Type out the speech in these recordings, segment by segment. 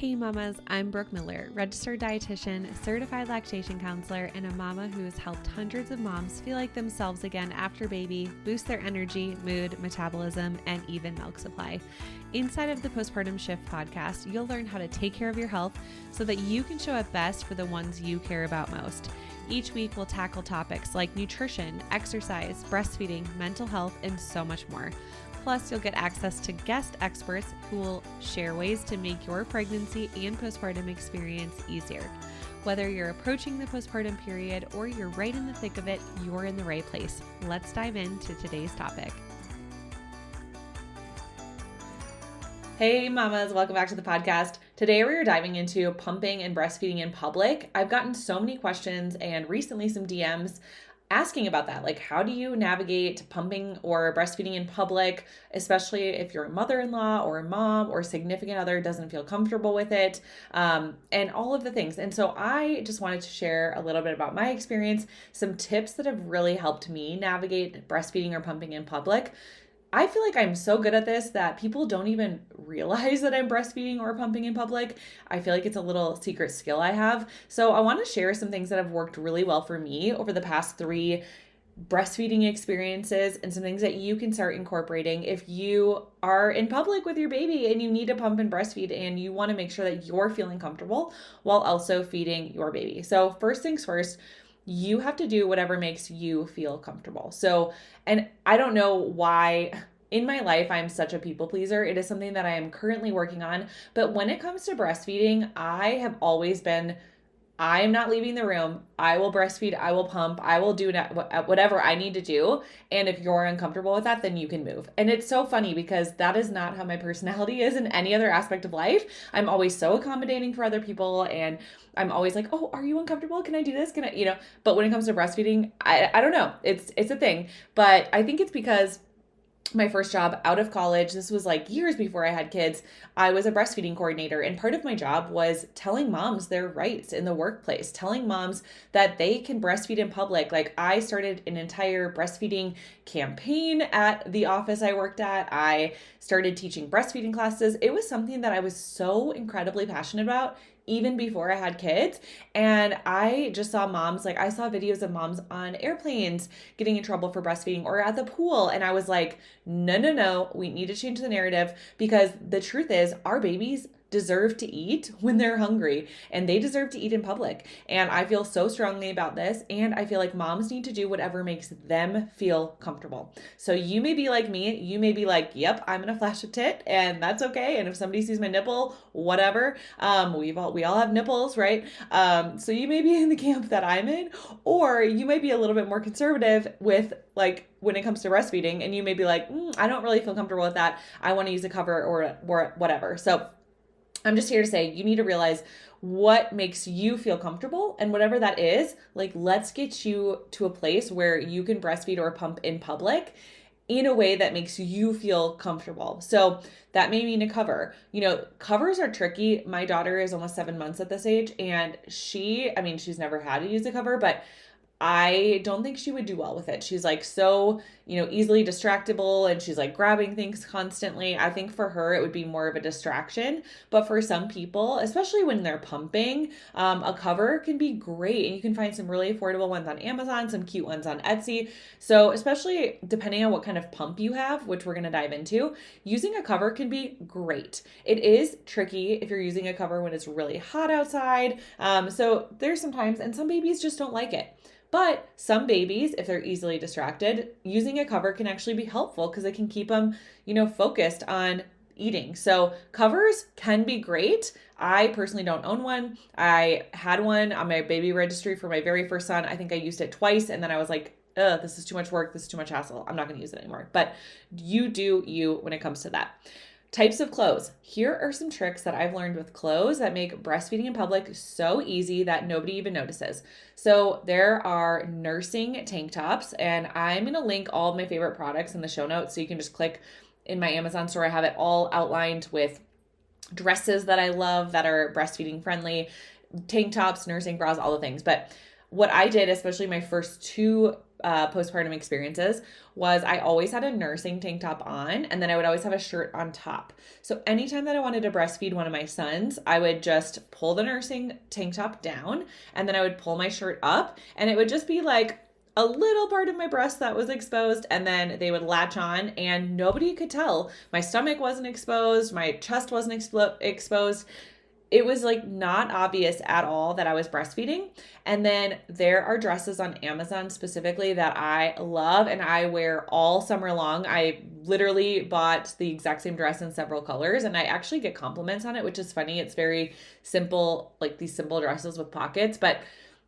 Hey mamas, I'm Brooke Miller, registered dietitian, certified lactation counselor, and a mama who has helped hundreds of moms feel like themselves again after baby, boost their energy, mood, metabolism, and even milk supply. Inside of the Postpartum Shift podcast, you'll learn how to take care of your health so that you can show up best for the ones you care about most. Each week, we'll tackle topics like nutrition, exercise, breastfeeding, mental health, and so much more. Plus, you'll get access to guest experts who will share ways to make your pregnancy and postpartum experience easier. Whether you're approaching the postpartum period or you're right in the thick of it, you're in the right place. Let's dive into today's topic. Hey mamas, welcome back to the podcast. Today we are diving into pumping and breastfeeding in public. I've gotten so many questions and recently some DMs asking about that. Like, how do you navigate pumping or breastfeeding in public, especially if your mother-in-law or a mom or significant other doesn't feel comfortable with it, and all of the things. And so I just wanted to share a little bit about my experience, some tips that have really helped me navigate breastfeeding or pumping in public. I feel like I'm so good at this that people don't even realize that I'm breastfeeding or pumping in public. I feel like it's a little secret skill I have. So I want to share some things that have worked really well for me over the past 3 breastfeeding experiences and some things that you can start incorporating if you are in public with your baby and you need to pump and breastfeed and you want to make sure that you're feeling comfortable while also feeding your baby. So first things first, you have to do whatever makes you feel comfortable. So, and I don't know why in my life I'm such a people pleaser. It is something that I am currently working on. But when it comes to breastfeeding, I have always been, I'm not leaving the room. I will breastfeed. I will pump. I will do whatever I need to do. And if you're uncomfortable with that, then you can move. And it's so funny because that is not how my personality is in any other aspect of life. I'm always so accommodating for other people. And I'm always like, oh, are you uncomfortable? Can I do this? But when it comes to breastfeeding, I don't know. It's a thing. But I think it's because my first job out of college, this was like years before I had kids, I was a breastfeeding coordinator. And part of my job was telling moms their rights in the workplace, telling moms that they can breastfeed in public. Like, I started an entire breastfeeding campaign at the office I worked at. I started teaching breastfeeding classes. It was something that I was so incredibly passionate about even before I had kids. And I just saw moms, like I saw videos of moms on airplanes getting in trouble for breastfeeding or at the pool. And I was like, no, we need to change the narrative, because the truth is our babies deserve to eat when they're hungry, and they deserve to eat in public. And I feel so strongly about this, and I feel like moms need to do whatever makes them feel comfortable. So you may be like me, you may be like, yep, I'm gonna flash a tit and that's okay. And if somebody sees my nipple, whatever. We all have nipples, right? So you may be in the camp that I'm in, or you might be a little bit more conservative with, like, when it comes to breastfeeding, and you may be like, I don't really feel comfortable with that. I want to use a cover or whatever. So I'm just here to say you need to realize what makes you feel comfortable, and whatever that is, like, let's get you to a place where you can breastfeed or pump in public in a way that makes you feel comfortable. So that may mean a cover. Covers are tricky. My daughter is almost 7 months at this age, and she's never had to use a cover, but I don't think she would do well with it. She's like so, easily distractible, and she's like grabbing things constantly. I think for her, it would be more of a distraction. But for some people, especially when they're pumping, a cover can be great. And you can find some really affordable ones on Amazon, some cute ones on Etsy. So especially depending on what kind of pump you have, which we're going to dive into, using a cover can be great. It is tricky if you're using a cover when it's really hot outside. So there's some times, and some babies just don't like it. But some babies, if they're easily distracted, using a cover can actually be helpful because it can keep them, focused on eating. So covers can be great. I personally don't own one. I had one on my baby registry for my very first son. I think I used it twice, and then I was like, this is too much work. This is too much hassle. I'm not going to use it anymore. But you do you when it comes to that. Types of clothes. Here are some tricks that I've learned with clothes that make breastfeeding in public so easy that nobody even notices. So there are nursing tank tops, and I'm going to link all of my favorite products in the show notes. So you can just click in my Amazon store. I have it all outlined with dresses that I love that are breastfeeding friendly, tank tops, nursing bras, all the things. But what I did, especially my first 2 postpartum experiences was I always had a nursing tank top on, and then I would always have a shirt on top. So anytime that I wanted to breastfeed one of my sons, I would just pull the nursing tank top down, and then I would pull my shirt up, and it would just be like a little part of my breast that was exposed, and then they would latch on and nobody could tell. My stomach wasn't exposed, my chest wasn't exposed. It was like not obvious at all that I was breastfeeding. And then there are dresses on Amazon specifically that I love and I wear all summer long. I literally bought the exact same dress in several colors and I actually get compliments on it, which is funny. It's very simple, like these simple dresses with pockets, but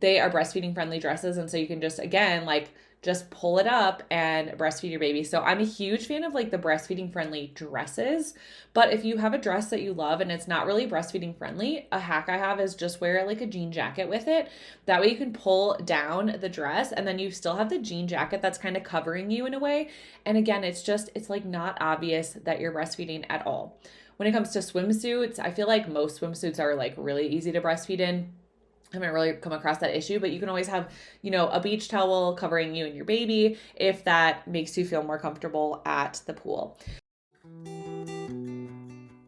they are breastfeeding friendly dresses. And so you can just, again, like just pull it up and breastfeed your baby. So I'm a huge fan of like the breastfeeding friendly dresses. But if you have a dress that you love and it's not really breastfeeding friendly, a hack I have is just wear like a jean jacket with it. That way you can pull down the dress and then you still have the jean jacket that's kind of covering you in a way. And again, it's like not obvious that you're breastfeeding at all. When it comes to swimsuits, I feel like most swimsuits are like really easy to breastfeed in. I haven't really come across that issue, but you can always have, a beach towel covering you and your baby if that makes you feel more comfortable at the pool.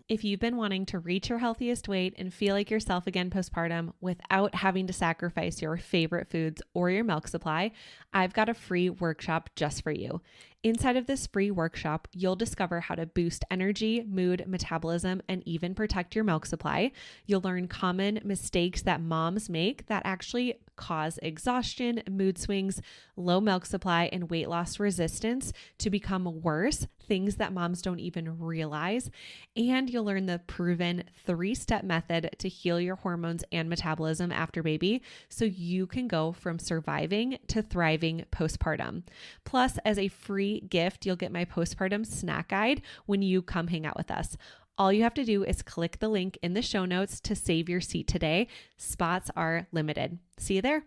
If you've been wanting to reach your healthiest weight and feel like yourself again postpartum without having to sacrifice your favorite foods or your milk supply, I've got a free workshop just for you. Inside of this free workshop, you'll discover how to boost energy, mood, metabolism, and even protect your milk supply. You'll learn common mistakes that moms make that actually cause exhaustion, mood swings, low milk supply, and weight loss resistance to become worse, things that moms don't even realize. And you'll learn the proven 3-step method to heal your hormones and metabolism after baby so you can go from surviving to thriving postpartum. Plus, as a free gift, you'll get my postpartum snack guide when you come hang out with us. All you have to do is click the link in the show notes to save your seat today. Spots are limited. See you there.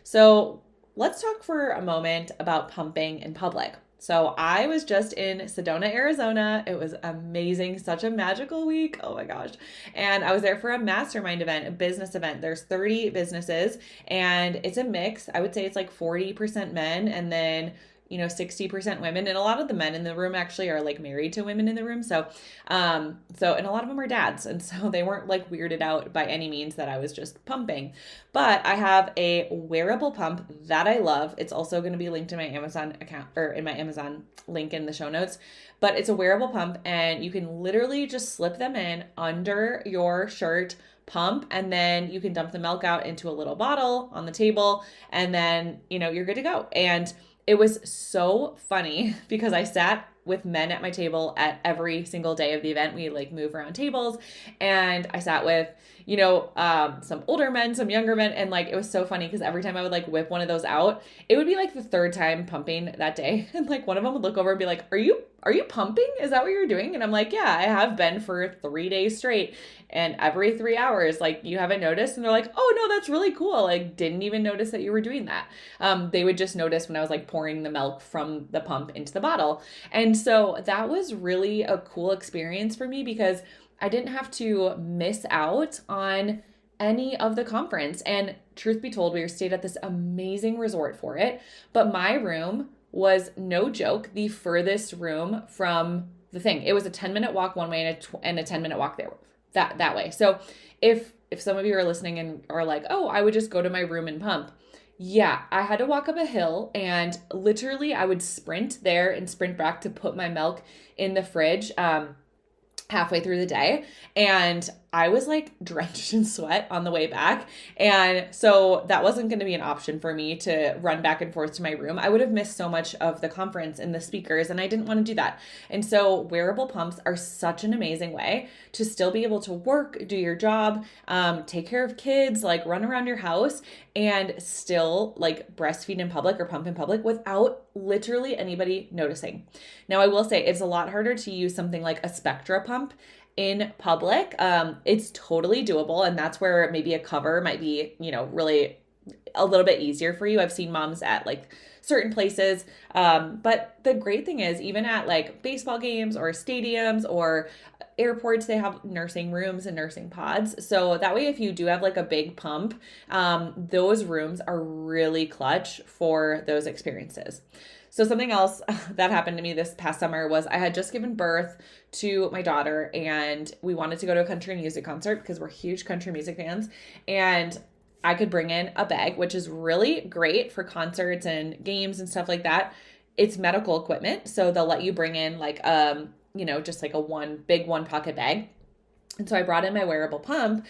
So let's talk for a moment about pumping in public. So I was just in Sedona, Arizona. It was amazing. Such a magical week. Oh my gosh. And I was there for a mastermind event, a business event. There's 30 businesses and it's a mix. I would say it's like 40% men and then 60% women, and a lot of the men in the room actually are like married to women in the room. So and a lot of them are dads. And so they weren't like weirded out by any means that I was just pumping, but I have a wearable pump that I love. It's also going to be linked to my Amazon account or in my Amazon link in the show notes, but it's a wearable pump and you can literally just slip them in under your shirt, pump, and then you can dump the milk out into a little bottle on the table. And then, you're good to go. And it was so funny because I sat with men at my table at every single day of the event. We like move around tables and I sat with, some older men, some younger men. And like, it was so funny because every time I would like whip one of those out, it would be like the third time pumping that day. And like one of them would look over and be like, are you pumping? Is that what you're doing? And I'm like, yeah, I have been for 3 days straight. And every 3 hours, like, you haven't noticed? And they're like, oh no, that's really cool. Like, didn't even notice that you were doing that. They would just notice when I was like pouring the milk from the pump into the bottle. And so that was really a cool experience for me because I didn't have to miss out on any of the conference. And truth be told, we stayed at this amazing resort for it. But my room was, no joke, the furthest room from the thing. It was a 10-minute walk one way and a 10-minute walk there that way. So if some of you are listening and are like, oh, I would just go to my room and pump. Yeah, I had to walk up a hill and literally I would sprint there and sprint back to put my milk in the fridge halfway through the day. And I was like drenched in sweat on the way back. And so that wasn't going to be an option for me to run back and forth to my room. I would have missed so much of the conference and the speakers, and I didn't want to do that. And so wearable pumps are such an amazing way to still be able to work, do your job, take care of kids, like run around your house and still like breastfeed in public or pump in public without literally anybody noticing. Now, I will say it's a lot harder to use something like a Spectra pump in public. It's totally doable. And that's where maybe a cover might be, really a little bit easier for you. I've seen moms at like certain places. But the great thing is, even at like baseball games or stadiums or airports, they have nursing rooms and nursing pods. So that way, if you do have like a big pump, those rooms are really clutch for those experiences. So something else that happened to me this past summer was I had just given birth to my daughter, and we wanted to go to a country music concert because we're huge country music fans. And I could bring in a bag, which is really great for concerts and games and stuff like that. It's medical equipment, so they'll let you bring in like just like a one pocket bag. And so I brought in my wearable pump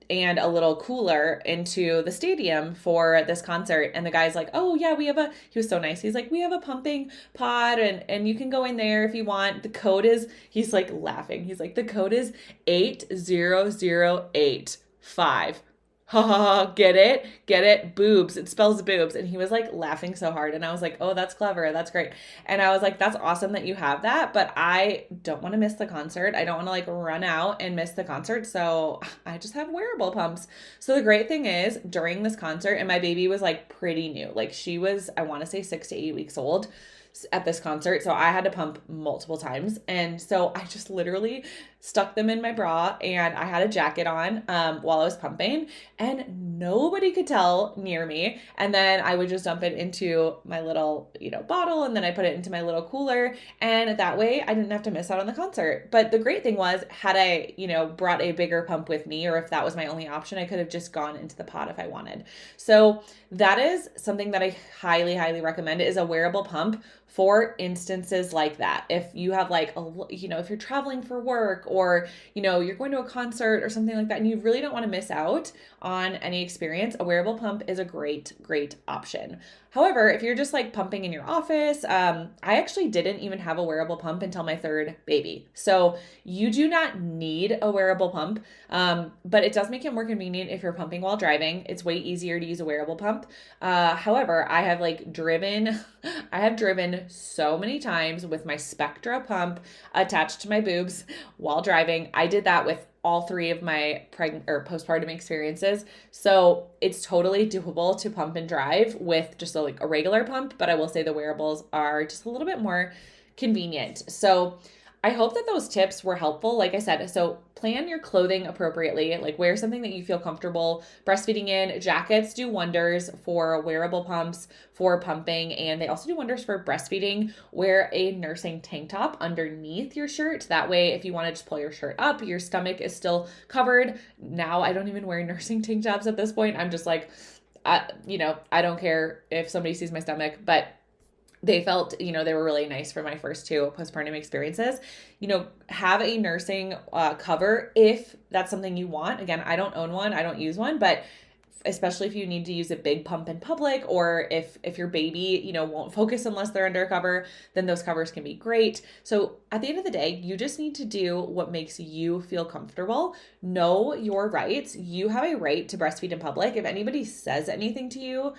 and a little cooler into the stadium for this concert. And the guy's like, oh yeah, he was so nice. He's like, we have a pumping pod and you can go in there if you want. The code is, he's like laughing. He's like, the code is 80085. Ha ha ha, get it, boobs. It spells boobs. And he was like laughing so hard. And I was like, oh, that's clever. That's great. And I was like, that's awesome that you have that. But I don't want to miss the concert. I don't want to like run out and miss the concert. So I just have wearable pumps. So the great thing is during this concert, and my baby was like pretty new. Like she was, I want to say 6 to 8 weeks old at this concert. So I had to pump multiple times. And so I just literally stuck them in my bra and I had a jacket on while I was pumping and nobody could tell near me. And then I would just dump it into my little, bottle, and then I put it into my little cooler. And that way I didn't have to miss out on the concert. But the great thing was, had I, brought a bigger pump with me, or if that was my only option, I could have just gone into the pod if I wanted. So that is something that I highly, highly recommend, is a wearable pump for instances like that. If you have like, if you're traveling for work, or, you're going to a concert or something like that, and you really don't want to miss out on any experience, a wearable pump is a great, great option. However, if you're just like pumping in your office, I actually didn't even have a wearable pump until my third baby. So you do not need a wearable pump, but it does make it more convenient if you're pumping while driving. It's way easier to use a wearable pump. However, I have driven so many times with my Spectra pump attached to my boobs while driving. I did that with all 3 of my pregnant or postpartum experiences. So it's totally doable to pump and drive with just a regular pump, but I will say the wearables are just a little bit more convenient. So I hope that those tips were helpful. Like I said, so plan your clothing appropriately, like wear something that you feel comfortable breastfeeding in. Jackets do wonders for wearable pumps, for pumping, and they also do wonders for breastfeeding. Wear a nursing tank top underneath your shirt. That way, if you want to just pull your shirt up, your stomach is still covered. Now, I don't even wear nursing tank tops at this point. I'm just like, I don't care if somebody sees my stomach, but they felt, they were really nice for my first 2 postpartum experiences. Have a nursing cover if that's something you want. Again, I don't own one. I don't use one, but especially if you need to use a big pump in public, or if your baby, won't focus unless they're under a cover, then those covers can be great. So at the end of the day, you just need to do what makes you feel comfortable. Know your rights. You have a right to breastfeed in public. If anybody says anything to you,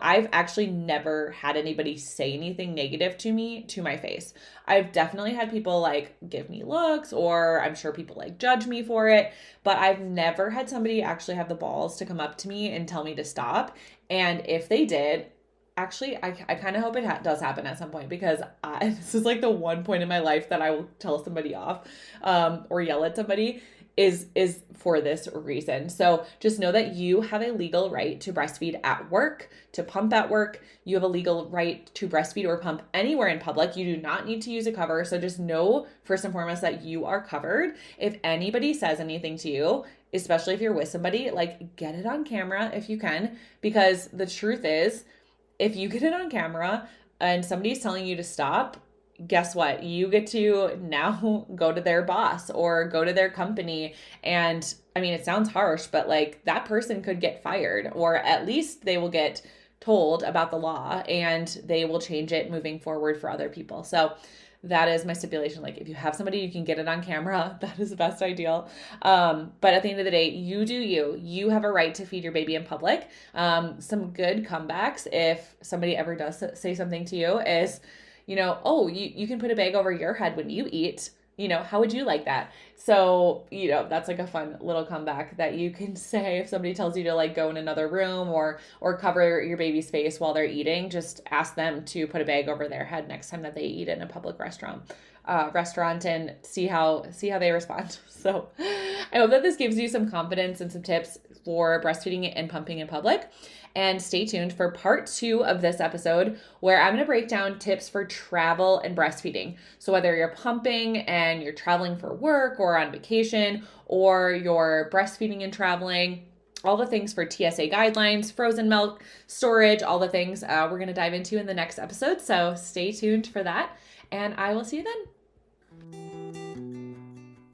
I've actually never had anybody say anything negative to me to my face. I've definitely had people like give me looks, or I'm sure people like judge me for it, but I've never had somebody actually have the balls to come up to me and tell me to stop. And if they did, actually, I kind of hope it does happen at some point, because this is like the one point in my life that I will tell somebody off or yell at somebody is for this reason. So just know that you have a legal right to breastfeed at work, to pump at work. You have a legal right to breastfeed or pump anywhere in public. You do not need to use a cover. So just know first and foremost that you are covered. If anybody says anything to you, especially if you're with somebody, like get it on camera if you can, because the truth is, if you get it on camera and somebody's telling you to stop, guess what? You get to now go to their boss or go to their company. And I mean, it sounds harsh, but like that person could get fired, or at least they will get told about the law and they will change it moving forward for other people. So that is my stipulation. Like if you have somebody, you can get it on camera. That is the best ideal. But at the end of the day, you do you. You have a right to feed your baby in public. Some good comebacks, if somebody ever does say something to you, is, you can put a bag over your head when you eat. How would you like that? So, that's like a fun little comeback that you can say if somebody tells you to like go in another room or cover your baby's face while they're eating, just ask them to put a bag over their head next time that they eat in a public restaurant and see how they respond. So I hope that this gives you some confidence and some tips for breastfeeding and pumping in public. And stay tuned for part 2 of this episode, where I'm going to break down tips for travel and breastfeeding. So whether you're pumping and you're traveling for work or on vacation, or you're breastfeeding and traveling, all the things for TSA guidelines, frozen milk, storage, all the things we're going to dive into in the next episode. So stay tuned for that, and I will see you then.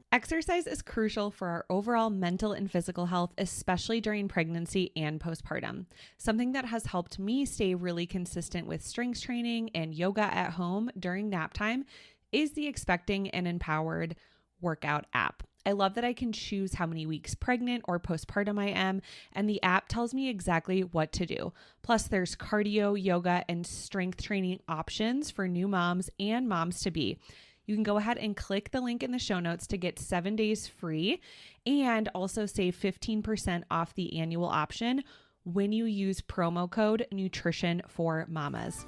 Exercise is crucial for our overall mental and physical health, especially during pregnancy and postpartum. Something that has helped me stay really consistent with strength training and yoga at home during nap time is the Expecting and Empowered workout app. I love that I can choose how many weeks pregnant or postpartum I am, and the app tells me exactly what to do. Plus, there's cardio, yoga, and strength training options for new moms and moms to be. You can go ahead and click the link in the show notes to get 7 days free and also save 15% off the annual option when you use promo code Nutrition for Mamas.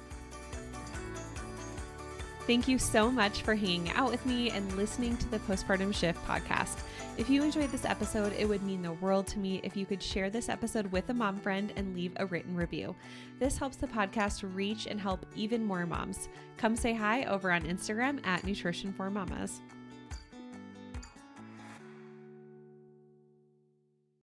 Thank you so much for hanging out with me and listening to the Postpartum Shift podcast. If you enjoyed this episode, it would mean the world to me if you could share this episode with a mom friend and leave a written review. This helps the podcast reach and help even more moms. Come say hi over on Instagram at Nutrition for Mamas.